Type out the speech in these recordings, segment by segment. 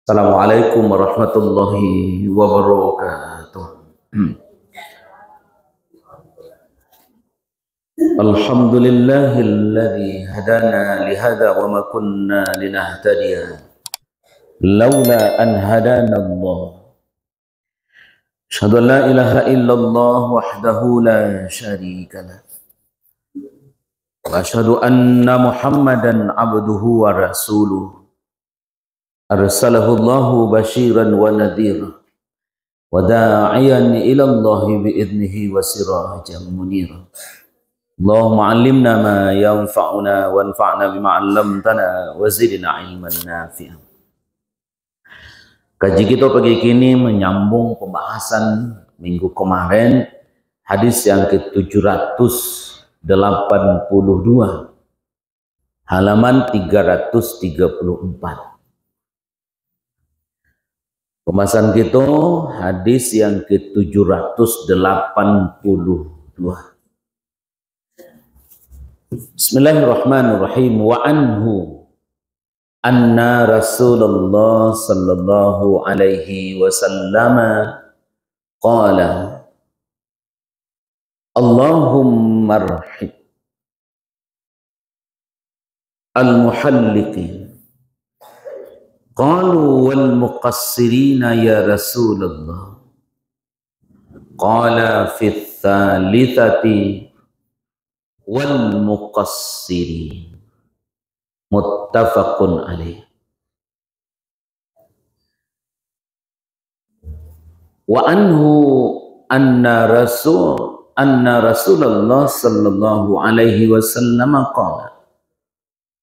Assalamualaikum warahmatullahi wabarakatuh. Alhamdulillahilladzi hadana lihada wa ma kunna linahtadiya laula an hadana Allah. Asyhadu an la ilaha illallah wahdahu la syarika lah. Wa asyhadu anna Muhammadan abduhu wa rasuluh. Arsalahu Allahu basyiran wa nadhira wa da'iyan ila Allah bi'idnihi wa sirajan munira. Allahumma 'allimna ma yanfa'una wanfa'na bima 'allamtana wa zidna ilman nafi'an. Kaji kita pagi kini menyambung pembahasan minggu kemarin, hadis yang ke-782 halaman 334. Pembahasan kita hadis yang ke-782. Bismillahirrahmanirrahim. Wa anhu anna Rasulullah sallallahu alaihi wasallam qala Allahumma arham al-muhalliqin. Qalu wal muqassirina ya Rasulullah. Qala fi thalithati wal muqassirin. Muttafaqun alaih. Wa anhu anna Rasulullah sallallahu alaihi wasallam qala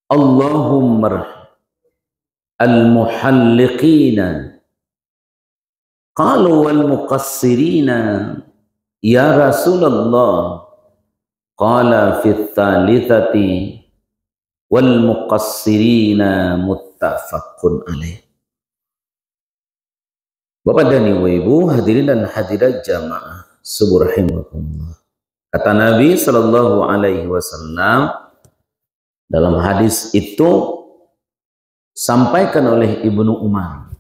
Allahumma al-muhalliqina. Qalu wal muqassirina ya Rasulullah. Qala fi thalithati wal muqassirina. Muttafaqun alaih. Bapak dan Ibu hadirin dan hadirat jamaah subuh rahimakumullah. Kata Nabi sallallahu alaihi wasallam dalam hadis itu sampaikan oleh Ibnu Umar.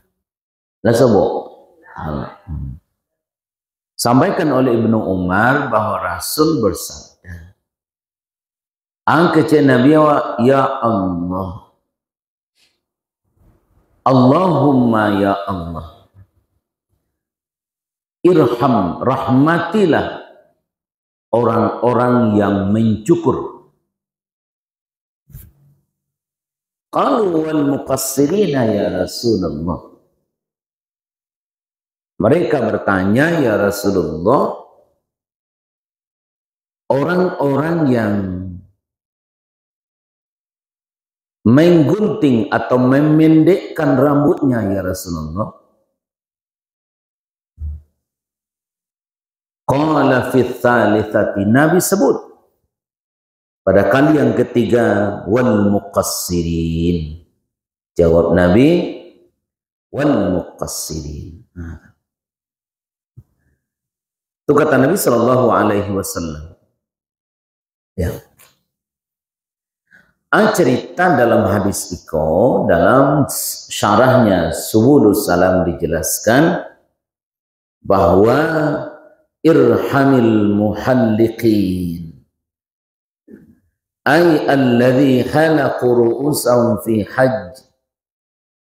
Sampaikan oleh Ibnu Umar bahwa Rasul bersabda, angkece Nabi wa ya Allah, Allahumma ya Allah, irham, rahmatilah orang-orang yang mencukur. Qalu wal muqassirina ya Rasulullah. Mereka bertanya, ya Rasulullah, orang-orang yang menggunting atau memendekkan rambutnya ya Rasulullah. Qala fi tsalitsati, Nabi sebut pada kali yang ketiga, wal muqassirin. Jawab Nabi, wal muqassirin. Itu kata Nabi sallallahu alaihi wasallam. Ya. Cerita dalam hadis iko, dalam syarahnya Subulus Salam dijelaskan bahwa irhamil muhalliqin ay alladhi halaqu ru'usahum fi hajj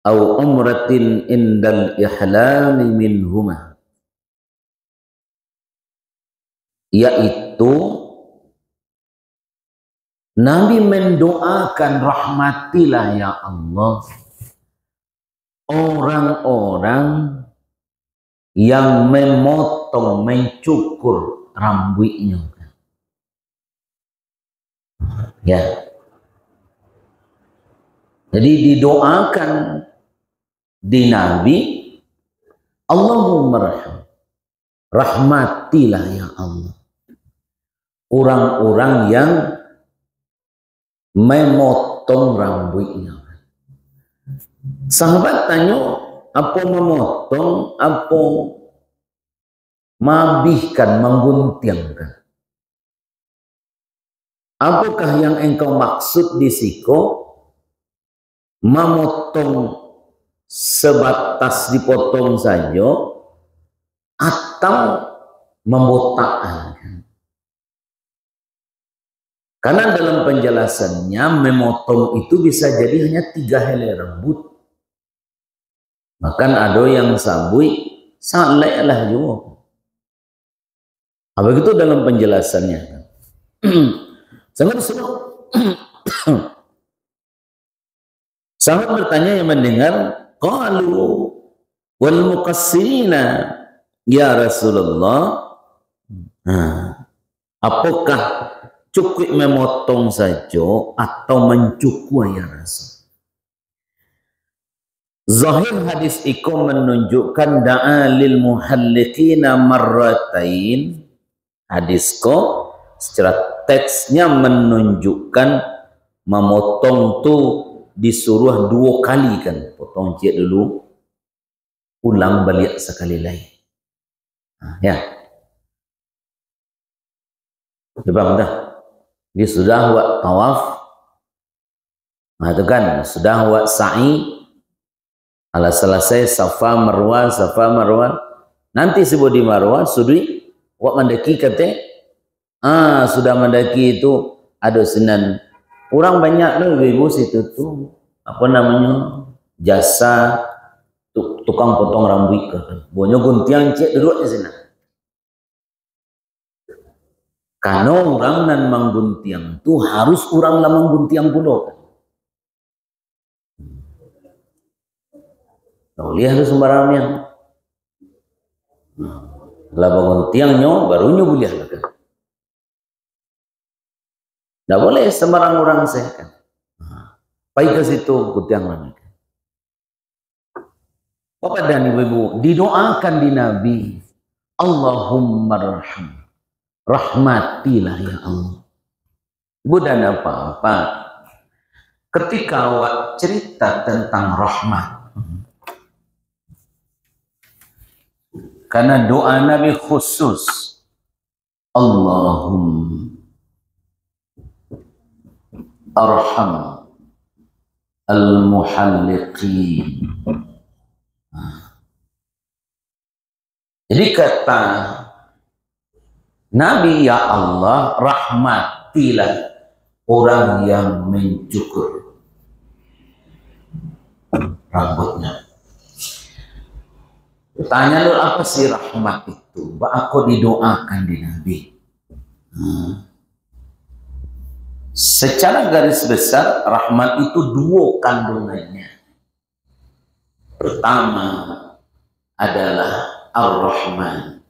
aw umratin indal ihlami minhuma, yaitu Nabi mendoakan, rahmatilah ya Allah orang-orang yang memotong, mencukur rambutnya. Ya. Jadi didoakan di Nabi, Allahumma rahmatilah ya Allah orang-orang yang memotong rambutnya. Sahabat tanya, apa memotong, apa mabihkan, mengguntingkan? Apakah yang engkau maksud di siko memotong sebatas dipotong saja atau membotakkan. Karena dalam penjelasannya memotong itu bisa jadi hanya 3 helai rambut. Bahkan ada yang sabui saleh lah juga. Apa itu dalam penjelasannya? Sangat sahabat bertanya yang mendengar, qalu wal muqassirina ya Rasulullah, apakah cukup memotong saja atau mencukur ya Rasul? Zahir hadis itu menunjukkan da'a lil muhalliqina marratain. Hadis ko secara teksnya menunjukkan memotong tu disuruh 2 kali kan, potong cik dulu, ulang balik sekali lagi. Ya, coba dah. Dia sudah buat tawaf, itu kan sudah buat sa'i, ala selesai Safa Marwah, nanti sebut di Marwah sudi wak mendaki kata, sudah mendaki itu ada senan. Orang banyak loh ibu situ tuh apa namanya jasa tukang potong rambut kan. Bonyo guntiang cek duduk di sana. Karena orang nan mangguntiang tuh harus orang lah mangguntiang pula kan. Tahu lihat harus sembarangnya. Lah mangguntiangnya barunya boleh lah kan. Tidak boleh sembarang orang sehat. Baik ke situ kutiang lagi. Bapak dan ibu, didoakan di Nabi, Allahumma rahim, rahmatilah ya Allah. Ibu dan apa-apa, ketika awak cerita tentang rahmat, karena doa Nabi khusus, Allahumma arham al-muhalliqin. Jadi kata Nabi, ya Allah rahmatilah orang yang mencukur rambutnya. Tanya lu apa sih rahmat itu? Aku didoakan di Nabi. Secara garis besar rahmat itu 2 kandungannya. Pertama adalah Ar-Rahman,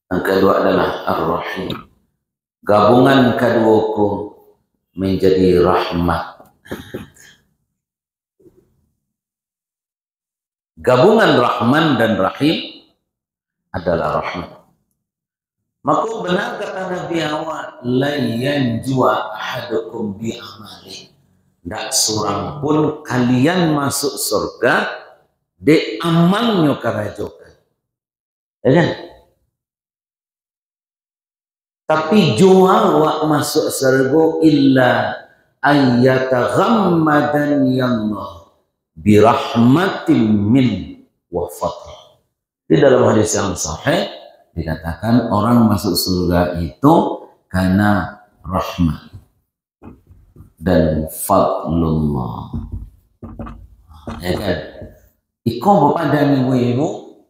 yang kedua adalah Ar-Rahim. Gabungan keduaku menjadi rahmat. Gabungan Rahman dan Rahim adalah rahmat. Maka benar kata Nabi awak, la yanjua ahadukum bi amali. Tidak seorang pun kalian masuk surga de amalnya kerajokan. Ya kan? Tapi jua awak masuk surga illa ayyataghammadan Allah bi rahmatin min wa fadl. Di dalam hadis yang sahih dikatakan orang masuk surga itu karena rahmat dan fadlullah. Ya kan? Iko bapak dan ibu-ibu,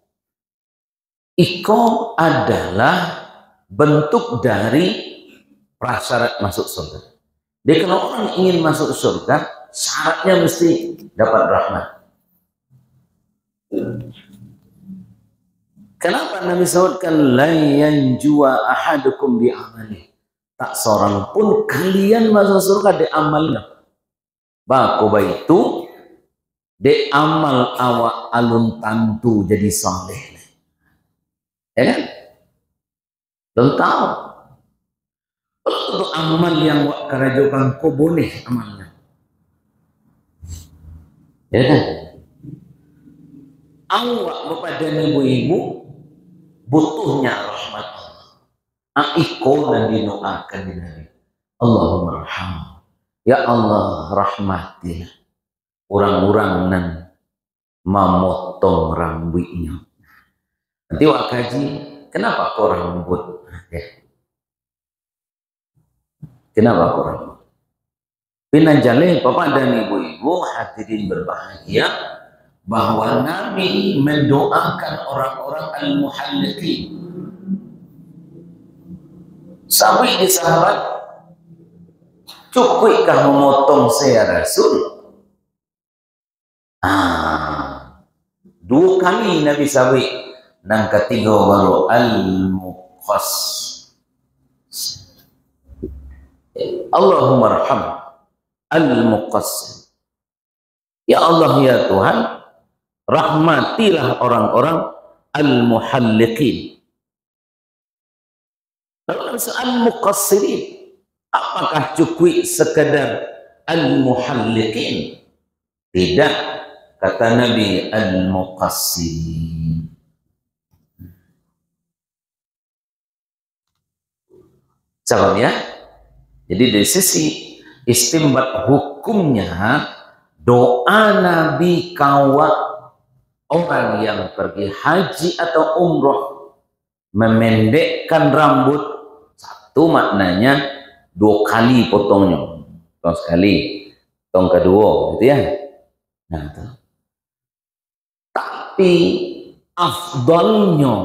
iko adalah bentuk dari prasyarat masuk surga. Jadi kalau orang ingin masuk surga, syaratnya mesti dapat rahmat. Kenapa Nabi sebutkan la yanjua ahadukum bi amali? Tak seorang pun kalian masuk surga de amalnya. Bakoba itu de amal awak alun tantu jadi saleh. Ya kan? Belum tahu. Kalau untuk amal yang wak kerajokan kau boleh amalnya. Ya kan? Awak bapak dan ibu-ibu butuhnya rahmat Allah. Iko dan dinoakan di Nabi. Allahumma arham. Ya Allah rahmatilah orang-orang nan memotong rambutnya. Nanti wak kaji, kenapa kok rambut? Ya. Kenapa kok rambut? Pinanjale Bapak dan Ibu-ibu hadirin berbahagia, bahwa Nabi mendoakan orang-orang al-muhalliqin. Sampai di sahabat, cukuppah memotong saya Rasul? Dua kali Nabi sawi, dan ketiga baru al-muqas. Allahumma arham al-muqas. Ya Allah ya Tuhan, rahmatilah orang-orang al-muhalliqin. Lalu al-muqassirin, apakah cukup sekadar al-muhalliqin? Tidak, kata Nabi, al-muqassirin. Salam ya. Jadi dari sisi istimbat hukumnya, doa Nabi kawa orang yang pergi haji atau umroh memendekkan rambut, satu maknanya 2 kali potongnya, potong sekali, potong kedua, gitu ya. Nah, itu. Tapi afdalnya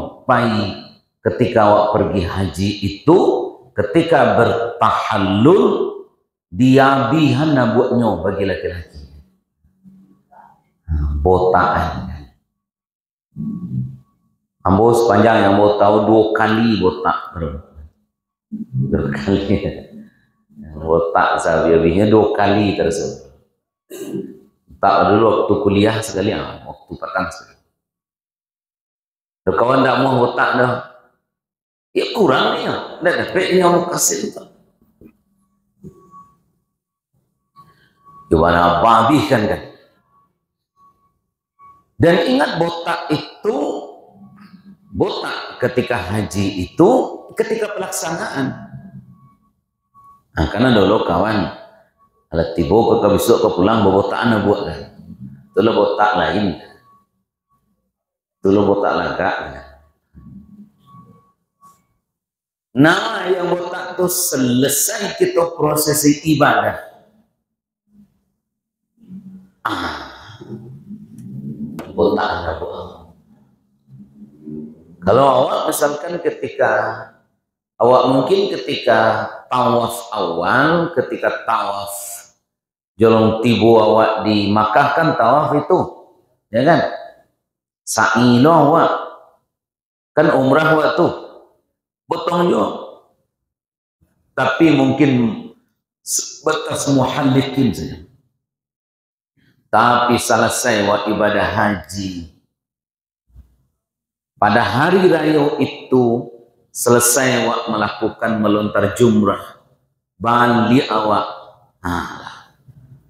ketika awak pergi haji itu, ketika bertahallul diabihan nabuatnya bagi laki-laki, botaan. Ambo sepanjang yang mau tahu 2 kali botak, 2 kali botak sahabinya 2 kali tersebut. Tak dulu waktu kuliah sekali, waktu petang sekali. Kalau kawan tak mau botak dah, ya kurang nih ya, dah dapat yang mau kasih itu. Gimana babi kan? Dan ingat botak itu, botak ketika haji itu, ketika pelaksanaan. Nah, karena dulu kawan, kalau tiba ke besok ke pulang botakan buat kan, itu botak lain, itu botak lagak. Nah, yang botak itu selesai kita prosesi ibadah. Botak anda buat. Kalau awak misalkan ketika awak mungkin ketika tawaf awal, ketika tawaf jolong tibu awak di Makkah kan tawaf itu, ya kan? Sa'i awak kan umrah awak tuh, potong juga. Tapi mungkin sebatas muhalliqin saja. Tapi selesai wa ibadah haji, pada hari raya itu selesai awak melakukan melontar jumrah, balik awak,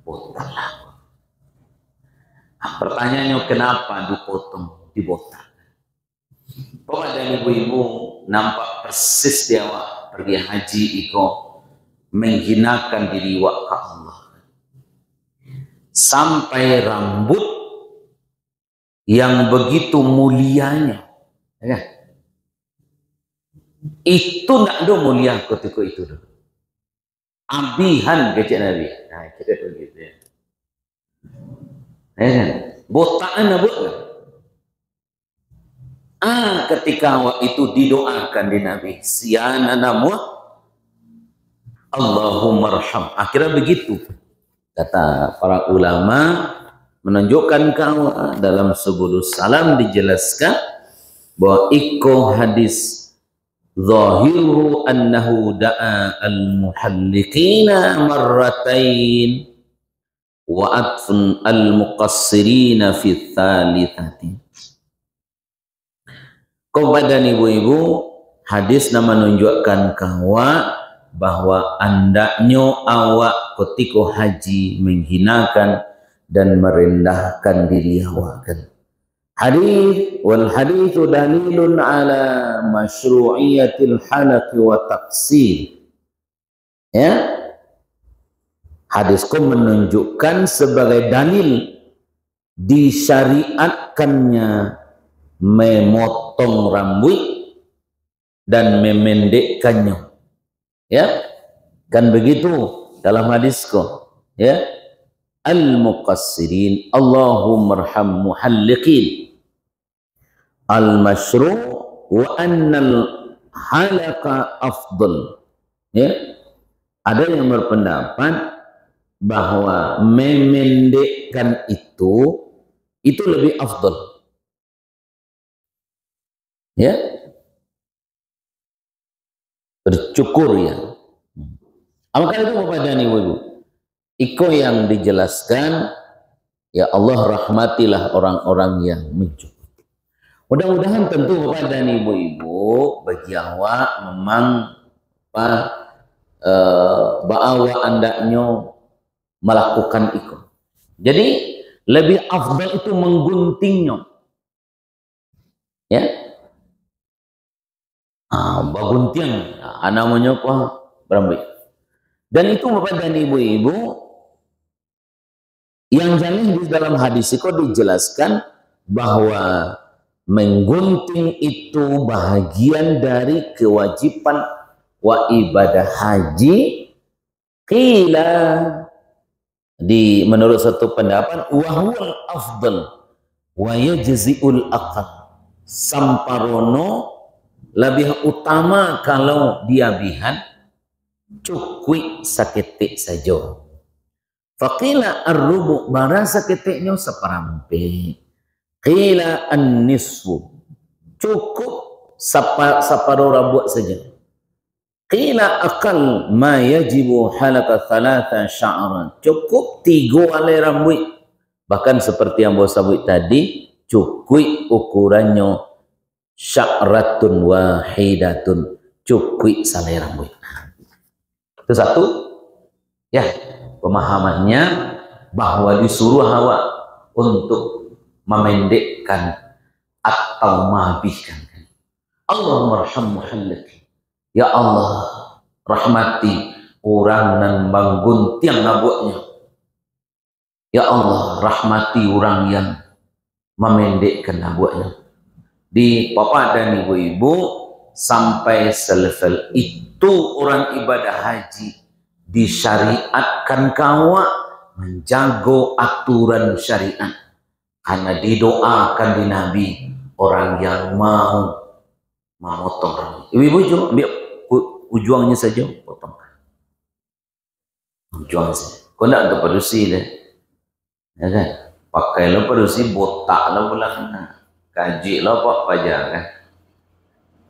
potonglah. Pertanyaannya kenapa dipotong, dibotak? Bapak dan ibu-ibu nampak persis dia awak pergi haji itu menghinakan diri awak ke Allah. Sampai rambut yang begitu mulianya, ya, itu tidak ada mulia ketika itu. Abihan kecil Nabi. Nah, kita begitu ya. Ya, botaan apa? Ketika itu didoakan di Nabi, siana namu Allahumma arham. Akhirnya begitu. Kata para ulama menunjukkan kau dalam Subulus Salam dijelaskan bahwa iko hadis zahiru annahu da'a al-muhalliqina marratain wa atfun al-muqassirina fi thalithati. Kepada ibu-ibu hadis nama menunjukkan kawa bahwa andaknya awak ketika haji menghinakan dan merendahkan diri awak. Hadis wal haditsu dalilun ala masyru'iyatil halaq wa taqsir. Ya. Hadisku menunjukkan sebagai dalil disyariatkannya memotong rambut dan memendekkannya. Ya, kan begitu dalam hadis kok. Ya, al-muqassirin Allahumma arham muhalliqin al-masyru' wa annal halaka afdal. Ya, ada yang berpendapat bahwa memendekkan itu lebih afdal. Ya, bercukur ya. Maka itu Bapak dan Ibu, iko yang dijelaskan, ya Allah rahmatilah orang-orang yang mencukur. Mudah-mudahan tentu Bapak dan Ibu bagi awak memang baawa andaknya melakukan iko. Jadi lebih afdal itu mengguntingnya. Ya, bagunting, namanya apa? Berambut. Dan itu Bapak dan Ibu-ibu yang jangan di dalam hadis itu dijelaskan bahwa menggunting itu bahagian dari kewajiban wa ibadah haji. Qila, menurut satu pendapat, wahwal afdal wa yajzi'ul aqal, samparono lebih utama kalau dia bihan cukui saketik saja. Faqila ar-rubu, barang saketiknya seperampe. Qila an-nisfu, cukup separuh rambut saja. Qila aqal ma yajibu halaka thalatha sya'ran, cukup 3 helai rambut. Bahkan seperti yang bos sebut tadi, cukui ukurannya sya'ratun wahidatun, cukui salai rambut. Itu satu, ya, pemahamannya bahwa disuruh hawa untuk memendekkan atau menghabiskan. Allahumma arham muhalliqin, ya Allah rahmati orang yang menggunting rambutnya. Ya Allah rahmati orang yang memendekkan rambutnya. Di Bapak dan Ibu-ibu sampai selevel itu orang ibadah haji disyariatkan kawa menjaga aturan syariat, karena didoakan di Nabi orang yang mau memotong rambut. Ibu-ibu cuma ambil ujungnya saja potong. Ujungnya saja. Kau nak untuk produksi deh, ya kan? Pakai lo produksi botak lo pulang, kaji lo pak pajak kan?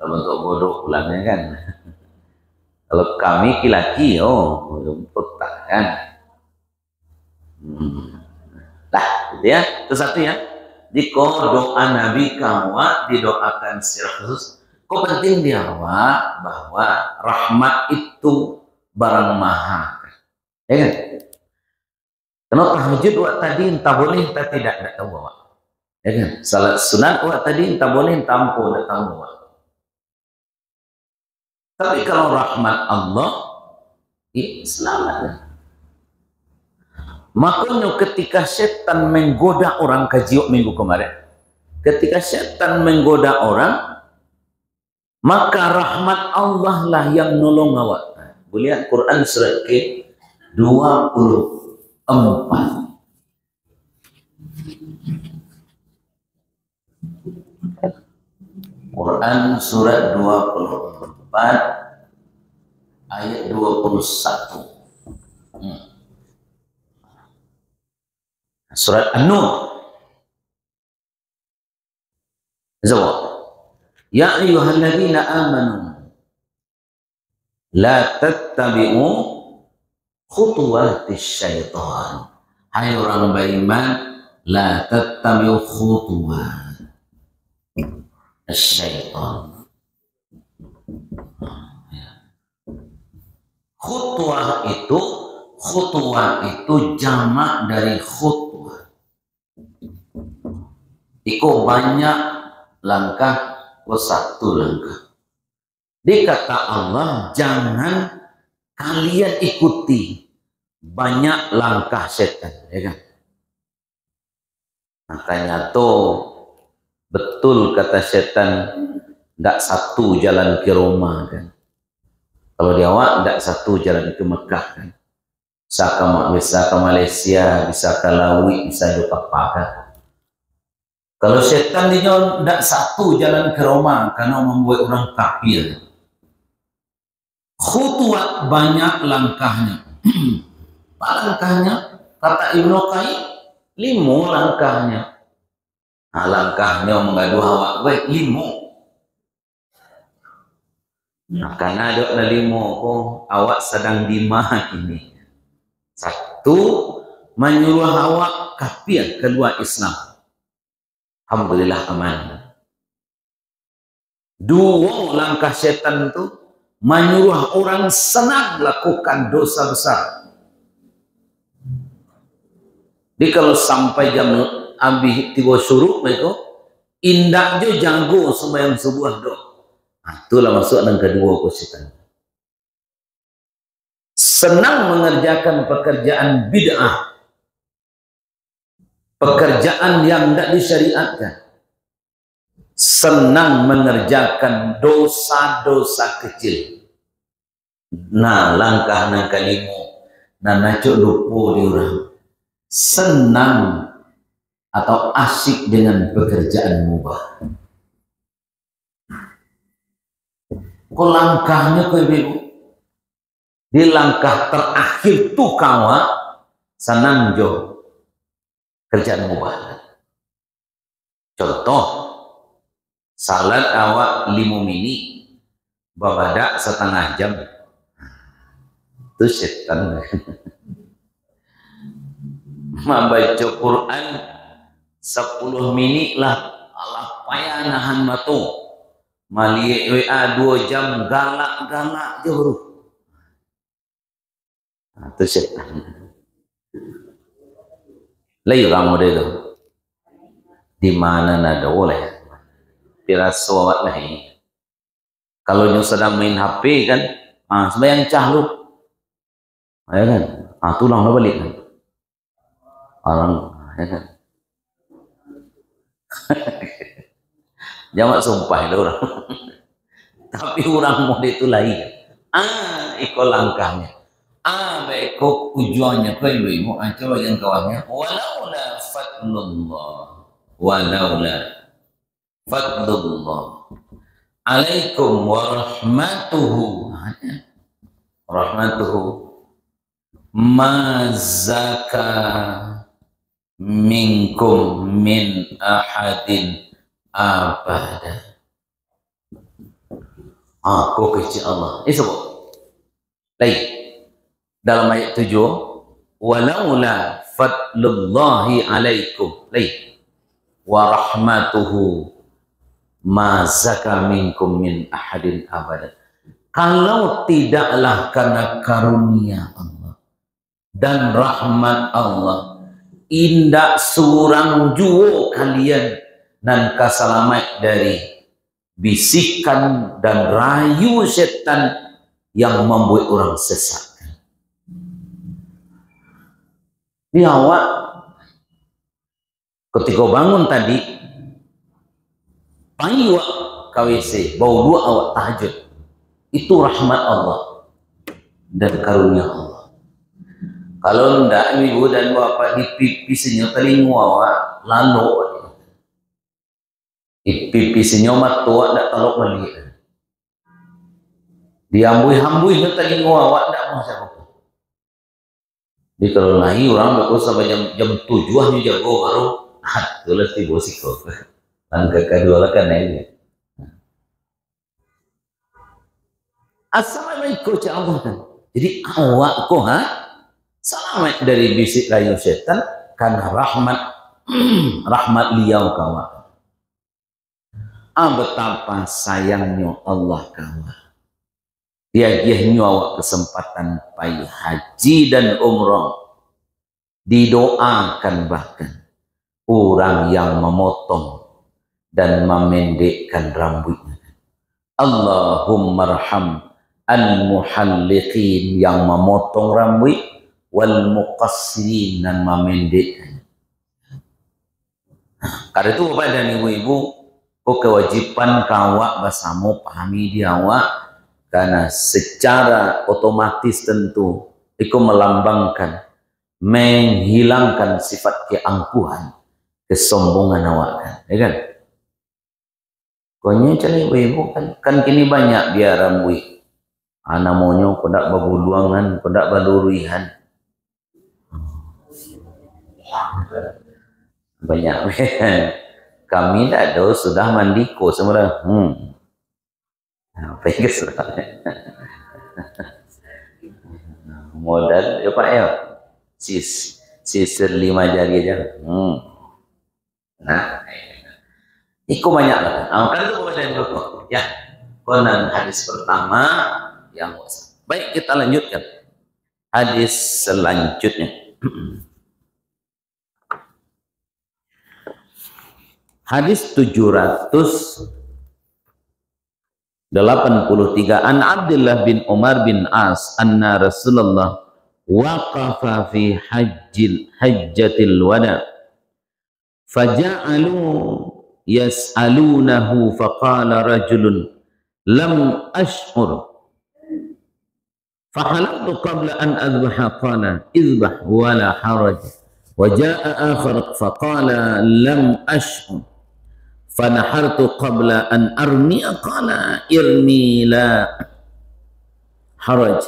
Bentuk bodoh pulangnya kan. Kalau kami laki-laki, botak kan? Lah, gitu ya. Itu satu ya. Jika doa Nabi kamu didoakan secara khusus, kok penting dia bahwa rahmat itu barang mahal, ya kan? Karena tahajud waktu tadi entah boleh entah tidak tahu bawa, ya kan? Salat sunat waktu tadi entah boleh entah ampuh tidak tahu bawa. Tapi kalau rahmat Allah, selamat. Makanya ketika setan menggoda orang, kajiok minggu kemarin, ketika setan menggoda orang, maka rahmat Allah lah yang nolong awak. Lihat Quran surat ke-24. Quran surat 24 ayat 21. Surat An-Nur. Ya ayyuhalladzina amanu la tattabi'u khutuwatis syaitan. Hai orang beriman, la tattabi'u khutuwat syaitan. Khutwah itu jamak dari khutwah. Iko banyak langkah, satu langkah. Dikata Allah, jangan kalian ikuti banyak langkah setan, ya kan? Makanya tuh betul kata setan, tidak satu jalan ke Roma kan. Kalau di awak tidak satu jalan ke Mekah kan. Bisa ke Malaysia, bisa ke Lawi, bisa ke Papua. Kalau setan dia tidak satu jalan ke Roma karena membuat orang kafir. Khutuat banyak langkahnya. Apa langkahnya? Kata Ibnu Qayyim, 5 langkahnya. Nah, langkahnya mengadu awak baik 5. Nah, karena ada 5 awak sedang di mana ini. 1, menyuruh awak kafir, kedua Islam. Alhamdulillah aman. 2, langkah setan itu menyuruh orang senang lakukan dosa besar. Jadi kalau sampai jam abis tiba suruh mereka indah jo jago sembahyang subuh doa. Nah, itulah masuk yang kedua setan. Senang mengerjakan pekerjaan bid'ah, pekerjaan yang tidak disyariatkan. Senang mengerjakan dosa-dosa kecil. Nah, langkah yang kelima, nah nacuk lupa di orang. Senang atau asyik dengan pekerjaan mubah. Kok langkahnya kau ibu? Di langkah terakhir tuh kawa senang jo kerjaan mubah. Contoh, salat awak 5 menit, babadak setengah jam. Itu setan. Membaca Quran 10 menit lah, Allah payah nahan matu. Mali WA 2 jam galak-galak je baru. Nah, itu setan. Layu kamu deh tu. Di mana nada boleh? Pirasawat lah ini. Kalau nyu sedang main HP kan, sembahyang cahlu. Ya kan? Tulang lah balik kan. Orang, ya kan? Jangan sumpah itu orang. Tapi orang mau itu lain. Ikut langkahnya. Baik tujuannya kau ibu coba yang kawannya. Walaula fadlullah alaikum rahmatuhu ma zaka minkum min ahadin abada. Aku kecil Allah. Ini sebut. Lain. Dalam ayat 7. Walaula fadlullahi alaikum. Lain. Wa rahmatuhu ma zaka minkum min ahadin abada. Kalau tidaklah karena karunia Allah dan rahmat Allah, indak surang juo kalian dan keselamat dari bisikan dan rayu setan yang membuat orang sesat. Di awak ketika bangun tadi, payu KWC, bau 2 awak tahajud. Itu rahmat Allah dan karunia Allah. Kalau ndak ibu dan bapak di pipisinya telinga awak lalu pipisinya matua ndak telok balik. Diambui-hambui telinga awak ndak mau siapa. Jadi kalau lahir orang berkau sampai jam 7 hanya jago baru tulis di bosiko. Langkah kedua lah kan ini. Assalamualaikum Allah kan. Jadi awak kok selamat dari bisik rayu setan karena rahmat liau kawan. Betapa sayangnya Allah kawan. Dia awak kesempatan pai haji dan umrah. Didoakan bahkan orang yang memotong dan memendekkan rambutnya. Allahumma arham al-muhalliqin yang memotong rambut wal muqassirin dan memendekkan. Karena itu Bapak dan Ibu-ibu, kewajiban kawak bersama pahami dia awak, karena secara otomatis tentu itu melambangkan, menghilangkan sifat keangkuhan, kesombongan awak kan, ya kan? Konya cari ibu kan kini banyak dia rambui, namanya kodak babuluangan, kodak balurihan, banyak. Kami tidak ada sudah mandiko semua. Apa yang modal ya Pak ya, sisir 5 jari aja. Nah, itu banyak lah. Kan itu kepada ya. Konon hadis pertama yang baik, kita lanjutkan hadis selanjutnya. Hadis 783 an Abdullah bin Umar bin As anna Rasulullah waqafa fi hajjatil wada faja'alu yas'alunahu faqala rajulun lam ash'ur fahalaqtu qabla an adbaha qala idbah wala haraj wa ja'a akhar faqala lam ash'ur fanahartu qabla an armi'a qala irmi la haraj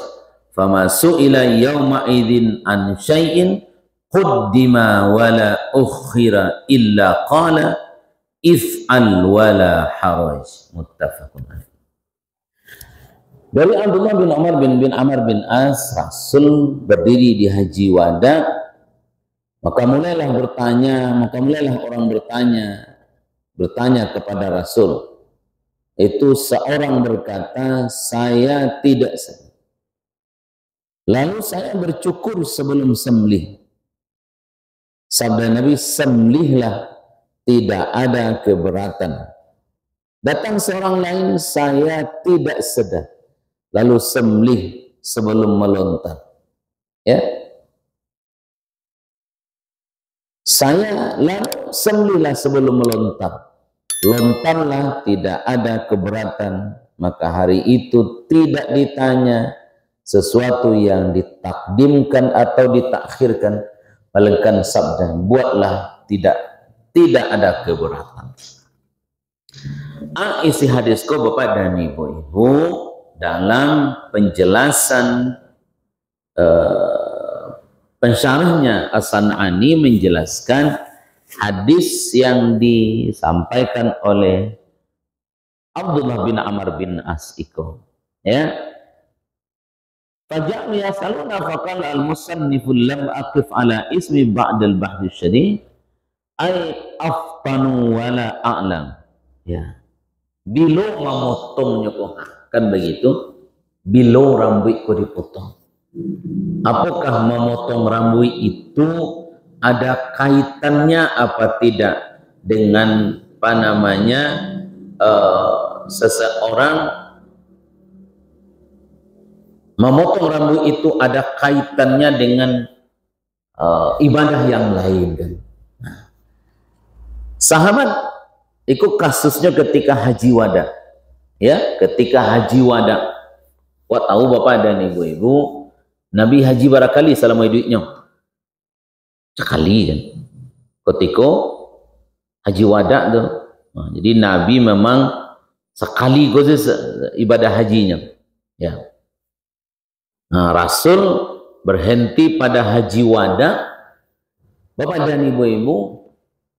fama su'ila yawma idin an syai'in quddima wala ukhira illa qala if'al wala haraj. Muttafaqun alaih. Dari Abdullah bin Umar bin Amr bin As, Rasul berdiri di Haji Wada, maka mulailah orang bertanya kepada Rasul. Itu seorang berkata, saya tidak sedih. Lalu saya bercukur sebelum sembelih. Sabda Nabi, sembelihlah, tidak ada keberatan. Datang seorang lain, saya tidak sedih. Lalu sembelih sebelum melontar. Ya. Saya lalu sembelihlah sebelum melontar. Lontarlah, tidak ada keberatan. Maka hari itu tidak ditanya sesuatu yang ditakdimkan atau ditakhirkan, melainkan sabda, buatlah, tidak ada keberatan. Isi hadisku Bapak dan Ibu-ibu, dalam penjelasan pensyarahnya As-San'ani menjelaskan hadis yang disampaikan oleh Abdullah bin Amr bin As iko, ya. Faja'u yasaluna faqala al-musannifu lam aqif ala ismi ba'dal bahthi syadid ay aftanu wala a'lam. Ya. Bilo memotongnya kok kan begitu, bilo rambut kok dipotong. Apakah memotong rambut itu ada kaitannya apa tidak dengan apa namanya seseorang memotong rambut itu ada kaitannya dengan ibadah yang lain kan. Nah, sahabat itu kasusnya ketika Haji Wada, ya, ketika Haji Wada. Wah, tahu Bapak dan Ibu-ibu, Nabi haji barakali selama hidupnya sekali kan. Ketika Haji Wada tuh, nah, jadi Nabi memang sekali khusus ibadah hajinya, ya. Nah, Rasul berhenti pada Haji Wada. Bapak dan Ibu-ibu,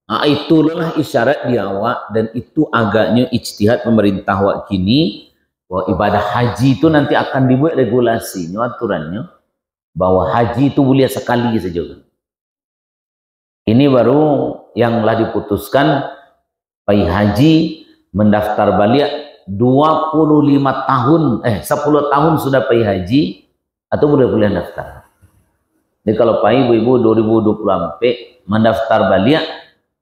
itulah isyarat di awak, dan itu agaknya ijtihad pemerintah wak kini, bahwa ibadah haji itu nanti akan dibuat regulasinya, aturannya, bahwa haji itu boleh sekali saja. Ini baru yang telah diputuskan, pai haji mendaftar balik 25 tahun, 10 tahun sudah pai haji, atau boleh daftar. Jadi kalau pai ibu-ibu 2020 sampai mendaftar balik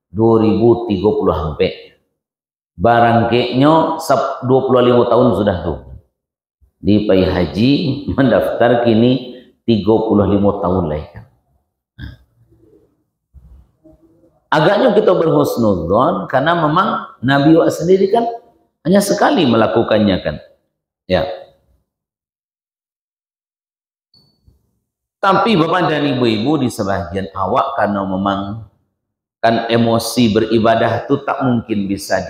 2030 sampai barangkenya 25 tahun sudah tuh di pai haji mendaftar kini 35 tahun lagi. Agaknya kita berhusnudzon karena memang Nabi sendiri kan hanya sekali melakukannya kan. Ya. Tapi Bapak dan Ibu-ibu di sebagian awak karena memang kan emosi beribadah itu tak mungkin bisa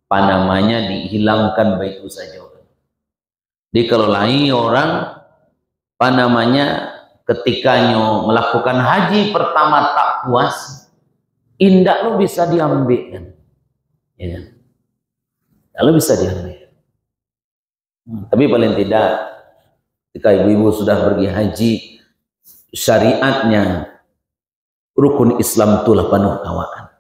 dihilangkan begitu saja. Jadi kalau lain orang ketikanya melakukan haji pertama tak puas, indak lo bisa diambil kan. Ya. Lo bisa diambil. Tapi paling tidak ketika ibu-ibu sudah pergi haji, syariatnya rukun Islam itulah penuh awaan.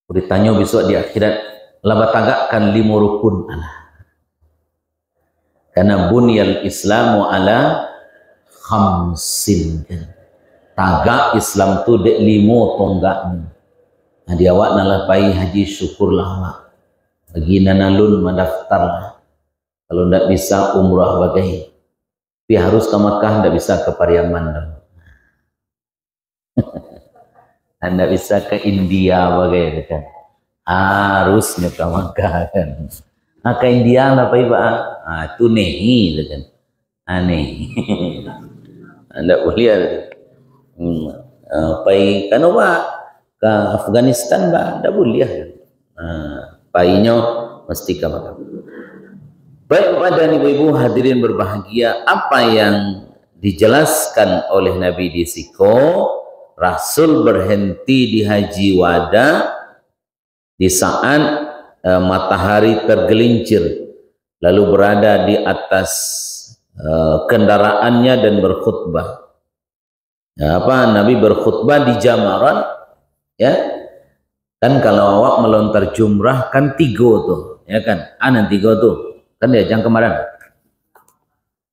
Ditanya besok di akhirat, laba tagakkan 5 rukun Allah. Karena bunyal Islamu ala khamsin. Tagak Islam tu dek 5 tonggaknya. Nah, di awak nalah pai haji syukurlah awak. Bagi nanalun mendaftarlah. Kalau tidak bisa umrah bagai, tapi harus ke Makkah, tidak bisa ke Pariaman. Anda bisa ke India bagai kan, harusnya ke Makkah kan. Nah, ke India lah Pak Iba, itu nehi kan, aneh. Anda boleh pai kan Pak ke Afghanistan Pak, tidak boleh. Painya mesti ke Makkah. Baik Bapak dan Ibu-ibu hadirin berbahagia, apa yang dijelaskan oleh Nabi di Siko, Rasul berhenti di Haji Wada di saat matahari tergelincir, lalu berada di atas kendaraannya dan berkhutbah. Ya, Nabi berkhutbah di Jamarat, ya kan. Kalau awak melontar jumrah kan 3 tuh, ya kan, 3 tuh. Kan dia jangan kemarin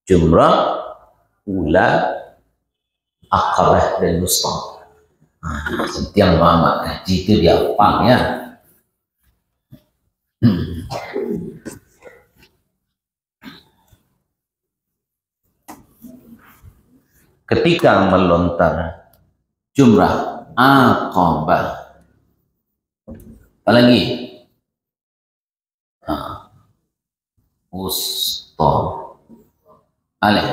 jumrah, ula, akabah dan wusta. Setiap lama haji itu dia pang ya. Ketika melontar jumrah, akabah, apalagi wusta, alih,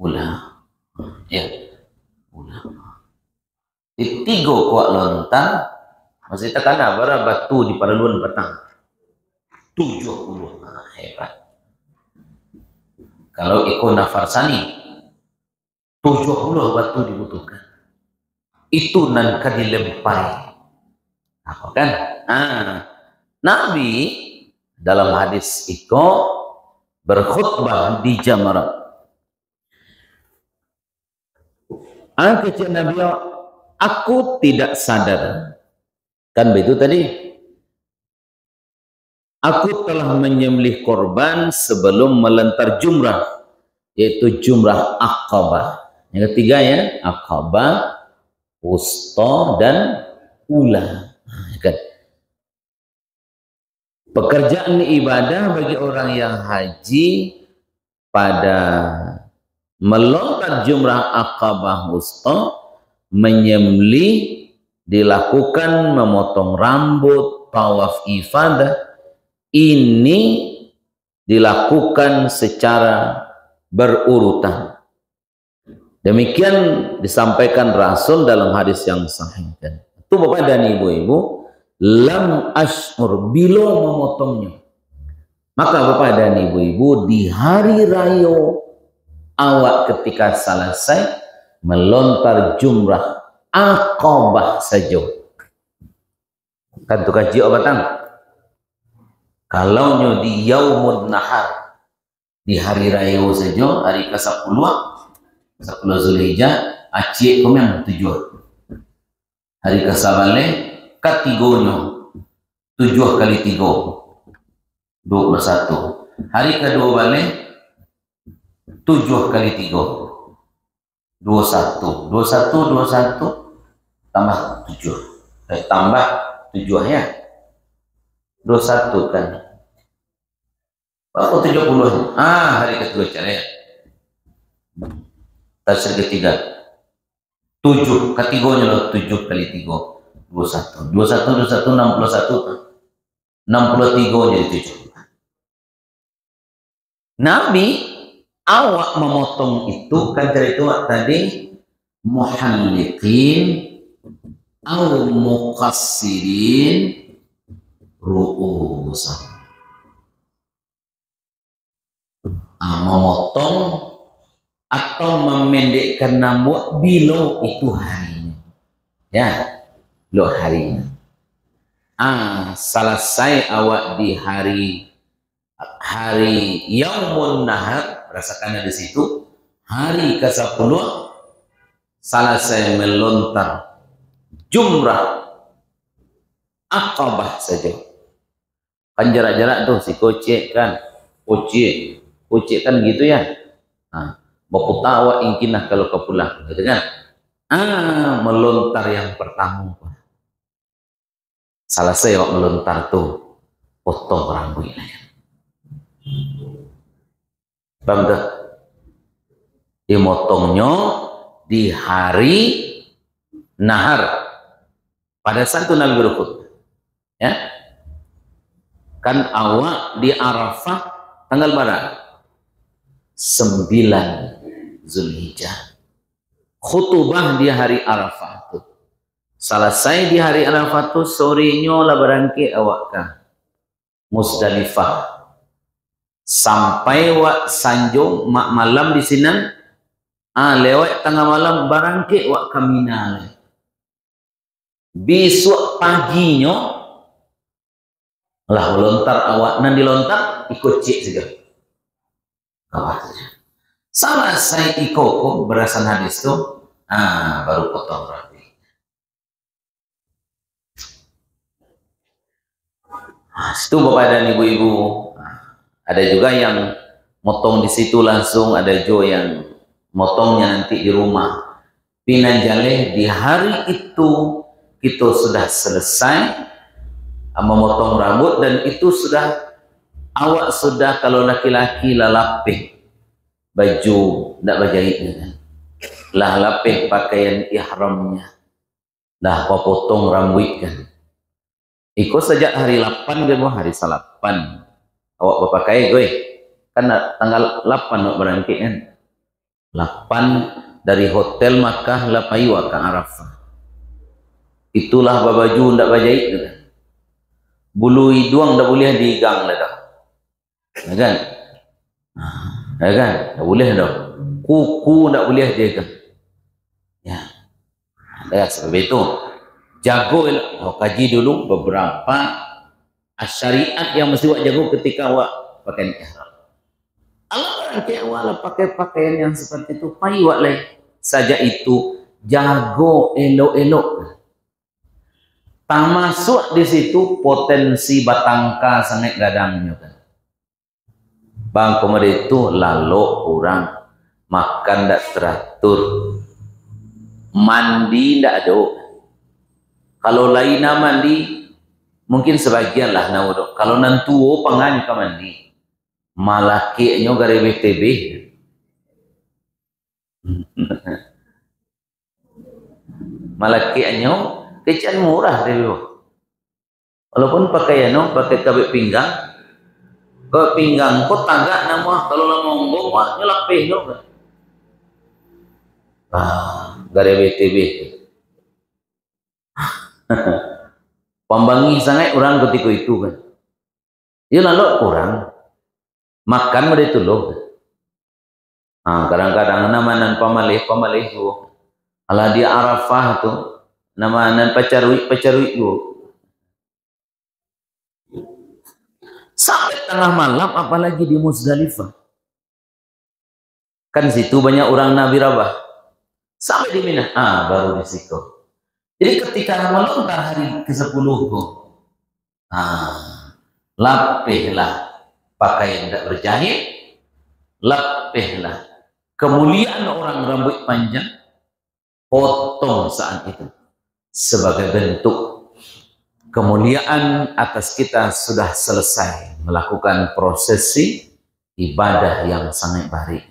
ula, ya, ula. Di 3 kuat lontar, masih tekan berapa batu di paraluan petang 70. Hebat. Kalau ikut Nafarsani 70 batu dibutuhkan. Itu nanti dilempari. Apa kan? Nabi dalam hadis itu berkhutbah di Jamarat. Kata Nabi, aku tidak sadar. Kan begitu tadi. Aku telah menyembelih korban sebelum melontar jumrah, yaitu jumrah akabah. Yang ketiga ya, akabah, wusta dan ula. Kan? Pekerjaan ibadah bagi orang yang haji pada melontar jumrah akabah wusta, menyembelih, dilakukan memotong rambut, tawaf ifadah, ini dilakukan secara berurutan. Demikian disampaikan Rasul dalam hadis yang sahih. Itu Bapak dan Ibu-ibu, lam ashur, bila memotongnya, maka Bapak dan Ibu-ibu di hari raya awak ketika selesai melontar jumrah akabah saja kan tu kaji obatan. Kalau nyo di yaumud nahar, di hari raya saja, hari ke-10 Zulhijjah, acik komen 7. Hari ke-11 ketigonyo 7 kali 3 21. Hari kedua balik 7 kali 3 21 tambah 7 tambah 7 ya 21 kan. Oh 70. Hari kedua cara ya. Tafsir ketiga 7 kategorinya lo 7 kali 3 21 61 63 jadi 7. Nabi awak memotong itu kan dari itu tadi muhalliqin au muqassirin ru'usan. Memotong atau memendekkan rambut bilo itu harinya, ya, lo harinya. Selesai awak di hari Yaumun Nahar, rasakan di situ hari ke-10 selesai melontar jumrah Aqabah saja. Kan jarak-jarak tuh si kocek kan, kocek kan gitu ya. Bapak tahu ingkinah kalau ke pulang, gitu kan? Melontar yang pertama. Selesai wak melontar tuh, potong rambutnya. Paham tak? Dimotongnya di hari Nahar pada saat itu Nabi berkhutbah, ya. Kan awak di Arafah tanggal berapa? 9 Zulhijjah. Khutbah di hari Arafah itu. Selesai di hari Arafah itu sorenya lah berangkat awak ke Musdalifah. Sampai wak sanjung malam di sini, lewat tengah malam berangkat wak ke Mina. Besok paginya lah melontar awak nan dilontar ikut cik saja. Selesai ikut berasan hadis tu, baru potong rambut. Itu bapak dan ibu-ibu. Ada juga yang motong di situ langsung, ada juga yang motongnya nanti di rumah. Pinanjale di hari itu kita sudah selesai memotong rambut dan itu sudah awak sudah kalau laki-laki lah lapih baju tidak berjahitnya kan, lah lapih pakaian ihramnya, dah potong rambut kan. Ikut sejak hari 8 ke hari salapan awak berpakai gue kan tanggal 8 awak berangkat kan, 8 dari hotel Makkah lapai wak ke Arafah. Itulah baju tidak berjahit kan. Bulu hidung tidak boleh digang lah dah. Ya kan? Ya kan? Tak boleh dah. Kuku tak boleh jaga. Ya. Ya sebab itu jago kaji dulu beberapa syariat yang mesti awak jago ketika awak pakai ihram. Allah ke awak pakai pakaian yang seperti itu, pai awak leh saja itu jago elok-elok. Termasuk di situ potensi batangka sangat gadangnya kan. Bang kemudian itu lalu kurang makan tidak teratur, mandi tidak ada. Kalau lainnya mandi mungkin sebagian lah nawdo. Kalau nantuo pangan ke mandi, malah kayaknya gare BTB. Malah kayaknya kecian murah deh. Walaupun pakaian pakai kabel pinggang. Ke pinggang kok tagak nama kalau lama ngomong wah nyelapeh juga. Gare BTB. Pembangi sangat orang ketika itu kan. Ya lalu kurang makan pada itu loh. Kadang-kadang namanan pamalih tu. Ala dia Arafah tu namanan pacarui tu. Sampai tengah malam apalagi di Musdalifah. Kan situ banyak orang Nabi Rabah. Sampai di Mina, baru di situ. Jadi ketika melontar hari ke-10 tuh, lapihlah pakaian tidak berjahit, lapihlah kemuliaan orang rambut panjang, potong saat itu sebagai bentuk kemuliaan atas kita sudah selesai melakukan prosesi ibadah yang sangat baik.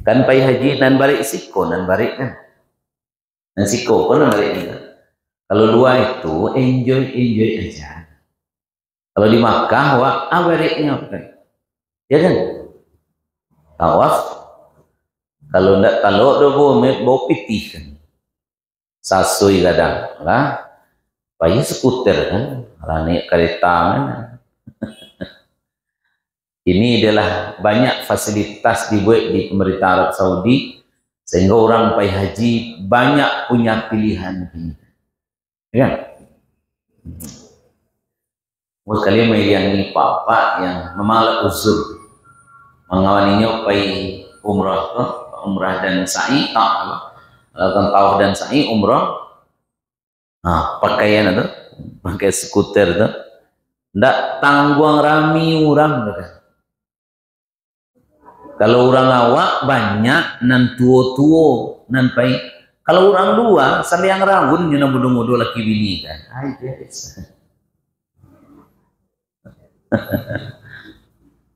Kan pai haji dan balik siko dan balik kan. Dan siko pun balik. Kalau luar itu enjoy aja. Kalau di Makkah wah baliknya apa? Ya kan? Tawaf. Kalau ndak taluk do bau pitih kan. Sasui kadang lah. Bayi skuter kan. Kalau naik kereta kan. Ini adalah banyak fasilitas dibuat di pemerintah Arab Saudi sehingga orang pai haji banyak punya pilihan. Ya. Mus kalian yang papa yang memalak uzur mengawaninya pai umrah dan sa'i melakukan tawaf dan sa'i umrah. Nah, pakaian itu pakai skuter itu ndak tanggung rami orang kan. Kalau orang awak banyak nan tuo nan pai. Kalau orang dua saliang rawun nyuna mudo-mudo laki bini kan. Hai guys.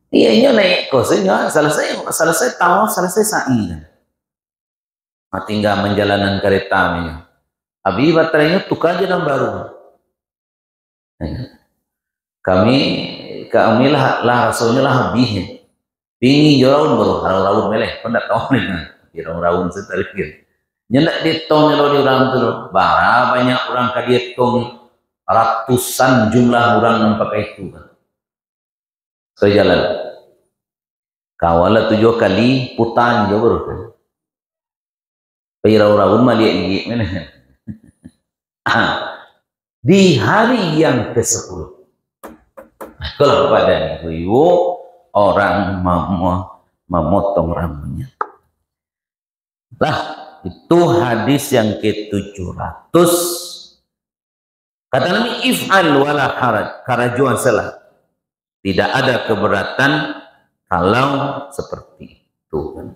Iya naik kosnya selesai tawaf selesai sa'i kan. Tinggal menjalanan kereta nya. Abi baterainya tukar aja yang baru. Kami lah rasulnya lah habis. Pingi jauh baru raun meleh, pun tak tahu ni. Raun seterikir. Nyendak ditong kalau di orang tu, bara banyak orang kadiet tong ratusan jumlah orang yang pakai itu kan. Sejalan. Kawala 7 kali putan jauh baru kan. Raun maliak mana? Di hari yang ke-10. Kalau pada ibu orang memotong rambutnya. Lah, itu hadis yang ke-700. Kata Nabi, if'al wala haraj, karajuan salah. Tidak ada keberatan kalau seperti itu.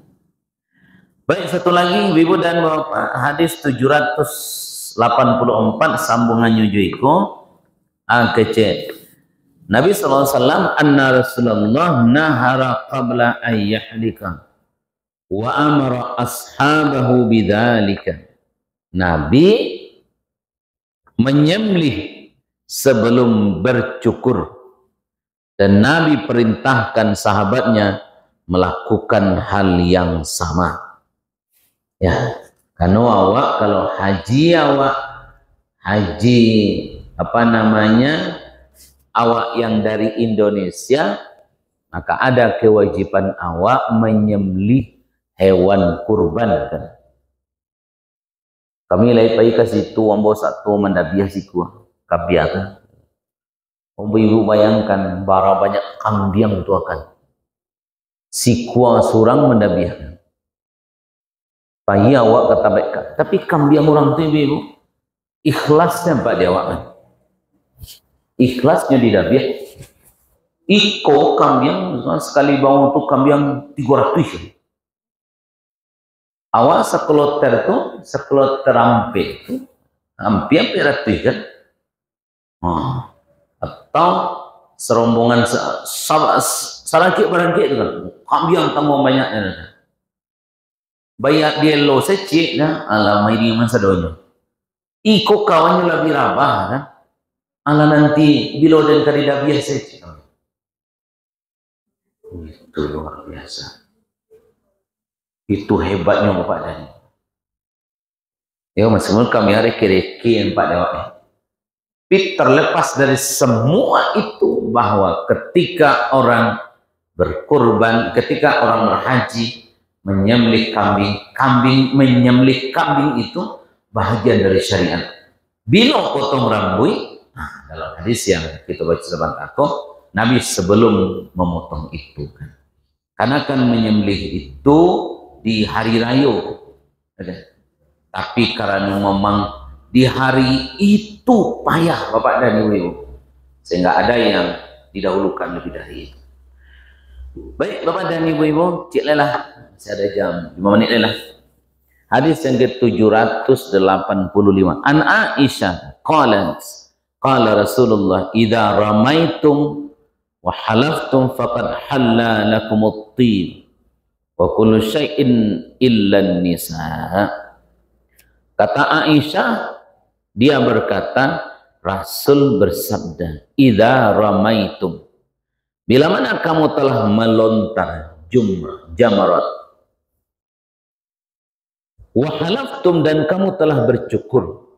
Baik, satu lagi ibu dan bapak, hadis 784 sambungannya juiko kecil. Nabi SAW anna Rasulullah nahara qabla ayyahlika wa amara ashabahu bidzalika. Nabi menyembelih sebelum bercukur dan Nabi perintahkan sahabatnya melakukan hal yang sama. Ya, karena awak kalau haji apa namanya? Awak yang dari Indonesia, maka ada kewajiban awak menyembelih hewan kurban kan. Kami lagi pergi ke situ ambo satu mendabiah siku kabiah kan. Ibu bayangkan bara banyak kambing tu akan siku surang mendabiah kan. Pagi awak kata baik, tapi kambing orang tu ibu ikhlasnya pak dia awak kan. Ikhlasnya di dabiah. Iko kambing sekali bangun tu kambing 300. Awak sekeloter ampe tu hampir 100 kan. Atau serombongan salakit barangkit tu kan. Kambing tambah banyaknya. Banyak dia lo secik dah. Alamai dia masa doanya. Iko kawannya lebih rabah kan. Ala nanti bila dan karidah biasa itu luar biasa. Itu hebatnya Bapak Dani. Ya maksudnya kami hari kira-kira yang Pak Dewa. Tapi terlepas dari semua itu bahwa ketika orang berkurban, ketika orang berhaji menyembelih menyembelih kambing itu bahagian dari syariat. Bila potong rambut, dalam hadis yang kita baca sebentar Nabi sebelum memotong itu kan. Karena kan menyembelih itu di hari raya. Tapi karena memang di hari itu payah Bapak dan Ibu. Sehingga ada yang didahulukan lebih dari itu. Baik Bapak dan Ibu, cik lelah. Masih ada jam 5 menit lelah. Hadis yang ke-785. An Aisyah qalat qala Rasulullah idza ramaitum wa halaftum faqad halla lakumut tin wa kullu syai'in illa an-nisa. Kata Aisyah, dia berkata, Rasul bersabda, idza ramaitum, bila mana kamu telah melontar jamarat, wa halaftum, dan kamu telah bercukur,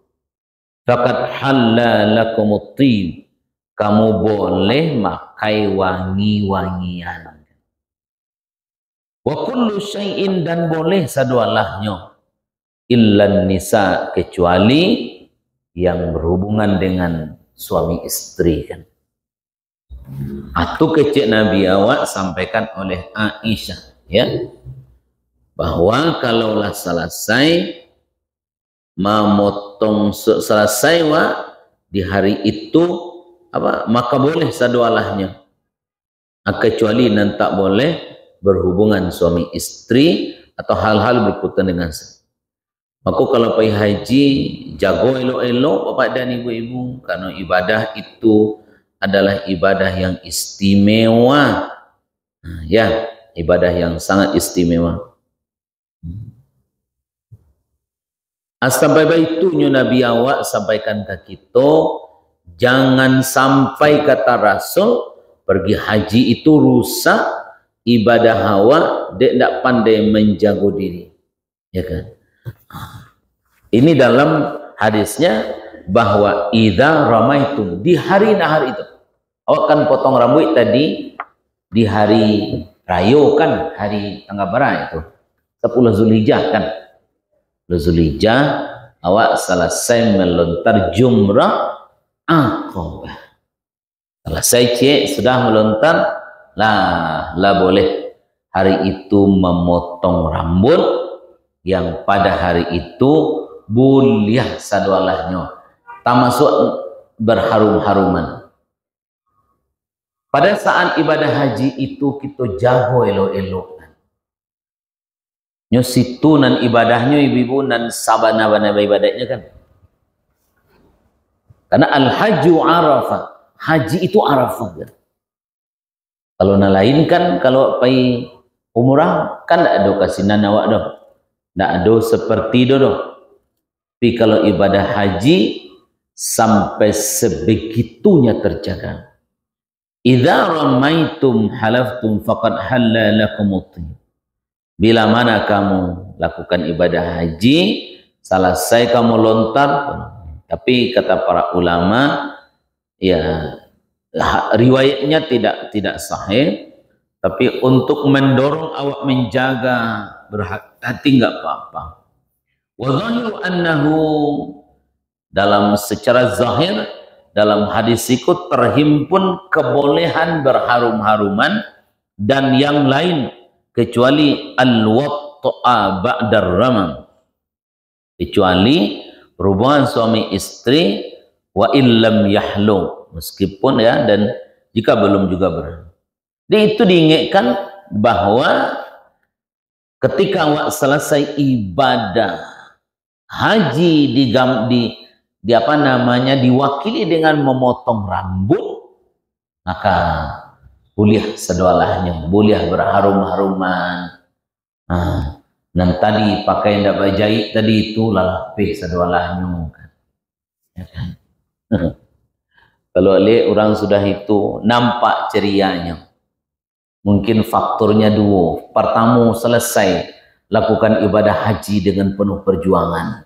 faqad halla lakumut tib, kamu boleh makai wangi-wangian. Wa kullu syai'in, dan boleh sadualahnya, illan nisa, kecuali yang berhubungan dengan suami istri kan. Atau kecik Nabi awak sampaikan oleh Aisyah ya, bahwa kalaulah selesai memotong selesai di hari itu maka boleh sadualahnya, kecuali dan tak boleh berhubungan suami istri atau hal-hal berkaitan dengan maka kalau pergi haji, jago elok-elok bapak dan ibu-ibu, karena ibadah itu adalah ibadah yang istimewa. Ya, ibadah yang sangat istimewa. Sampai baitunya Nabi awak sampaikan ke kita, jangan sampai kata Rasul, pergi haji itu rusak ibadah hawa, dek tak pandai menjaga diri. Ya kan? Ini dalam hadisnya bahwa idza ramaitum, di hari nahar itu. Awak kan potong rambut tadi di hari raya kan, hari tanggal berapa itu? 10 Zulhijjah kan. Zulhijjah awak selesai melontar jumrah Aqabah. Selesai cik sudah melontar lah boleh hari itu memotong rambut yang pada hari itu boleh sadualahnya, termasuk berharum-haruman. Pada saat ibadah haji itu kita jago elok-elok. Nyo situ nan ibadahnya ibu-ibu nan sabana-bana ibadahnya kan. Karena al-haju arafah, haji itu arafah kan. Kalau na lain kan, kalau pergi umrah kan tak ada kasinan awak dah. Tak ada seperti itu dah. Tapi kalau ibadah haji sampai sebegitunya terjaga. Idza ramaitum halaftum faqad halla lakumut tib. Bila mana kamu lakukan ibadah haji, selesai kamu lontar, tapi kata para ulama, ya riwayatnya tidak sahih, tapi untuk mendorong awak menjaga berhati-hati enggak apa-apa. Wa zahiru annahu, dalam secara zahir dalam hadis itu terhimpun kebolehan berharum-haruman dan yang lain kecuali al-watta'a ba'dar ramam, kecuali hubungan suami istri wa illam yahlu, meskipun ya dan jika belum juga itu diingatkan bahwa ketika awak selesai ibadah haji di apa namanya diwakili dengan memotong rambut, maka boleh sedualahnya, boleh berharum-haruman. Dan tadi pakai ndak bajai tadi itu lalapih sedualahnya kan. Ya kan? Kalau lihat orang sudah itu nampak cerianya. Mungkin faktornya dua. Pertama, selesai lakukan ibadah haji dengan penuh perjuangan.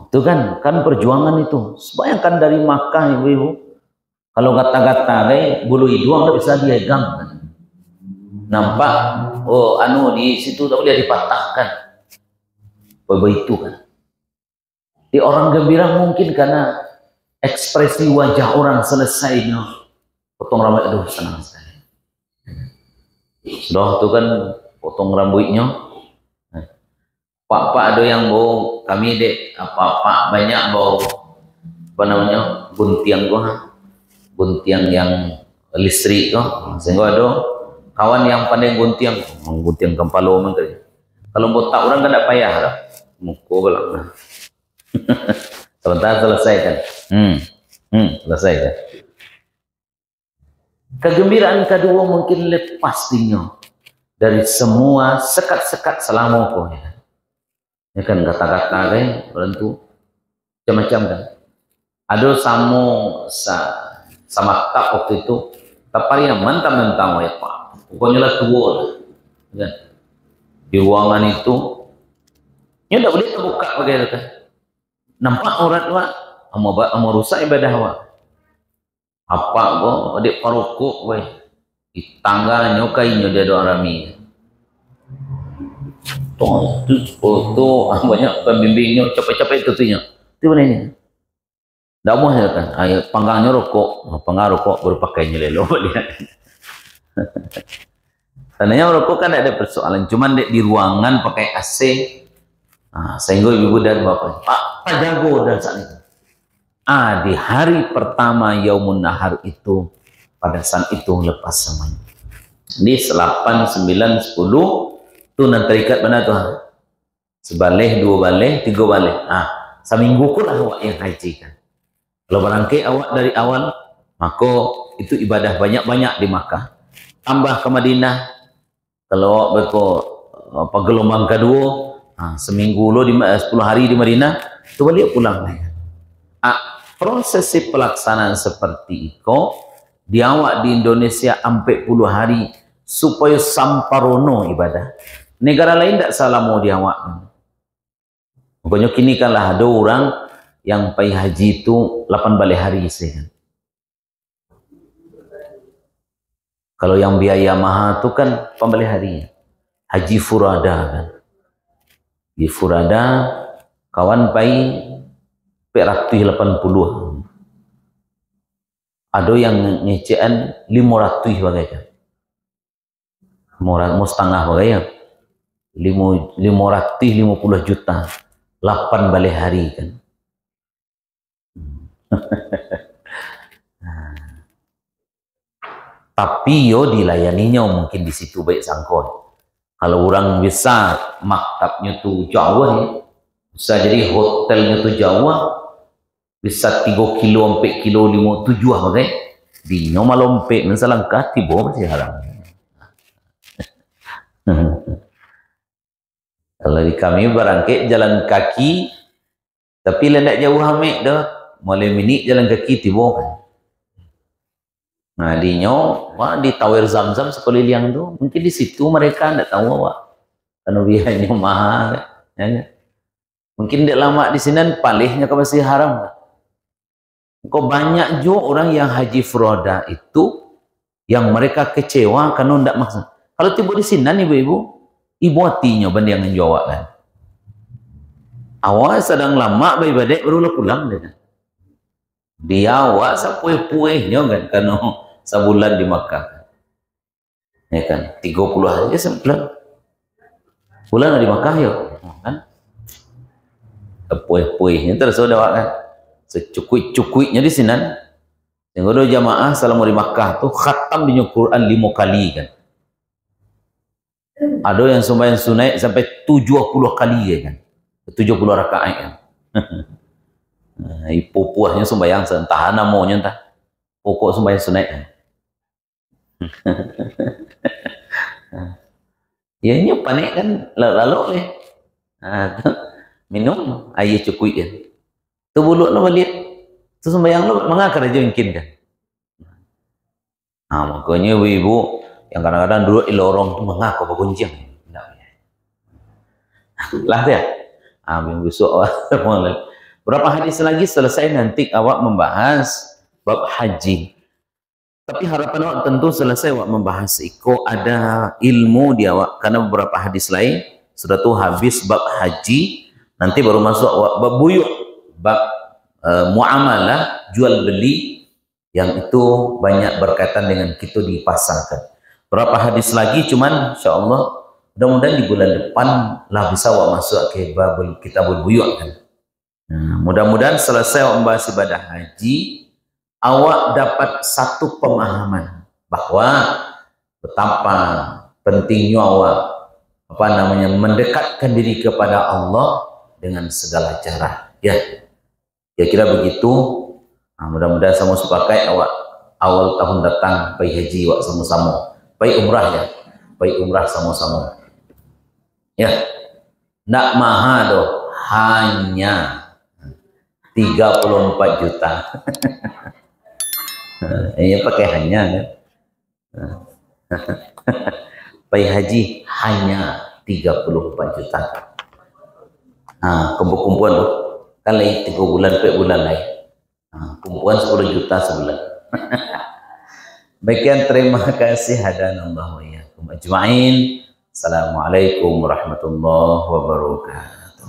Itu kan perjuangan itu. Bayangkan dari Makkah ibu-ibu, kalau gata-gata bulu hidung tak bisa dipegang. Nampak, di situ tak boleh dipatahkan. Begitu kan. Di orang gembira mungkin karena ekspresi wajah orang selesainya potong rambut, aduh senang sekali. Sudah tu kan potong rambutnya. Pak ada yang bawa kami dek apa banyak bawa apa namanya guntiang guntiang yang listrik sehingga ada kawan yang pandai guntiang kepala menteri. Kalau botak orang kan tak payah lah muka belakang. Sebentar selesai kan. Selesai kan. Kegembiraan kedua mungkin lepas dinyo dari semua sekat-sekat selama kau ya. Ya kan kata-kata kan tentu macam-macam kan. Ada sama tak waktu itu tapari yang mentang-mentang ya Pak. Pokoknya lah tua lah. Kan? Di ruangan itu ya tidak boleh terbuka begitu kan. Nampak aurat Pak, ama rusak ibadah Pak. Apa kok adik parokok weh. Di tangganya kayaknya dia doa rami. Tuh, foto banyak pembimbingnya capek-capek itu tuhnya. Itu mana ini? Tidak mau ya kan? Ayo panggangnya rokok, rokok berpakainya lelo lihat. Tandanya rokok kan ada persoalan, cuman di ruangan pakai AC. Nah, sehingga ibu dan bapak, Pak jago dan saat itu. Di hari pertama Yaumun Nahar itu, pada saat itu lepas semuanya. Di 8, 9, 10 itu nanti terikat mana tuh? Sebaleh, 2 baleh, 3 baleh. Seminggu pun awak yang haji kan. Kalau barangkali awak dari awal, maka itu ibadah banyak-banyak di Makkah. Tambah ke Madinah. Kalau awak berko gelombang kedua, seminggu lo 10 hari di Madinah, itu balik pulang. Prosesi pelaksanaan seperti itu, di awak di Indonesia sampai 10 hari supaya samparono ibadah. Negara lain tidak salah mau di awak. Pokoknya kini kalah ada orang yang pergi haji itu 8 balik hari sih kan. Kalau yang biaya mahal itu kan pembalik harinya. Haji Furada kan. Di Furada kawan pergi 480. Ada yang ngecean 500 bagaikan. Mau setengah bagaikan. 550 juta. 8 balik hari kan. Tapi yo dilayaninya mungkin di situ baik sangkon. Kalau orang bisa maktabnya tuh jauh ya, bisa jadi hotelnya tuh jauh, bisa 3 kilo 4 kilo 5 7 bagai di nyoma lompe mensalangkah tiba masih haram. Kalau di kami barangkali jalan kaki, tapi lendak jauh hamik dah, mulai minit jalan kaki tiba kan. Nah di di Tower Zam-Zam sekeliling tu, mungkin di situ mereka tidak tahu awak, karena biayanya mahal, ya. Mungkin tidak lama di sini palihnya ke masih haram. Kok banyak juga orang yang haji Furoda itu, yang mereka kecewa karena tidak maksud. Kalau tiba di sini ibu-ibu, ibu hatinya banding yang jawab kan. Awak sedang lama beribadah baru pulang dengan. Dia awak sapuih-puihnya kan, karena sebulan di Makkah. Ya kan, 30 hari sebulan. Bulan di Makkah ya, kan? Puih-puihnya terus udah kan. Secukui-cukuinya di sini. Yang ada jamaah selama di Makkah tuh khatam di Quran 5 kali kan. Ada yang sembahyang sunat sampai 70 kali ya kan. 70 rakaat kan. Ipu-puahnya sembahyang entah namanya entah. Pokok sembahyang sunat kan. Ya ini panik kan lalu minum air cukup ya. Tu bulut lo balik. Tu sembahyang lo mengakar aja mungkin kan. Makanya ibu yang kadang-kadang duduk di lorong tu mengaku bergunjing. Lah dia. Minggu besok berapa hadis lagi selesai nanti awak membahas bab haji. Tapi harapan awak tentu selesai awak membahas iko ada ilmu di awak, karena beberapa hadis lain sudah tuh habis bab haji, nanti baru masuk awak bab buyuk, bab muamalah jual beli yang itu banyak berkaitan dengan kita di pasar kan. Berapa hadis lagi cuman insyaallah mudah-mudahan di bulan depan lah bisa awak masuk ke bab kitabul buyuk kan. Mudah-mudahan selesai awak membahas ibadah haji, awak dapat satu pemahaman bahwa betapa pentingnya awak mendekatkan diri kepada Allah dengan segala cara ya. Kira-kira begitu. Mudah-mudahan sama sepakai awak awal tahun datang pergi haji awak sama-sama, pergi umrah ya, pergi umrah sama-sama ya. Ndak mahal doh, hanya 34 juta. Ini pakai hanya kan. Pai haji hanya 34 juta. Kumpul-kumpulan tuh kan lagi 3 bulan ke bulan lain. Kumpulan 10 juta sebulan. Baikkan, terima kasih, hadanallahu wa iyyakum ajma'in. Assalamualaikum warahmatullahi wabarakatuh.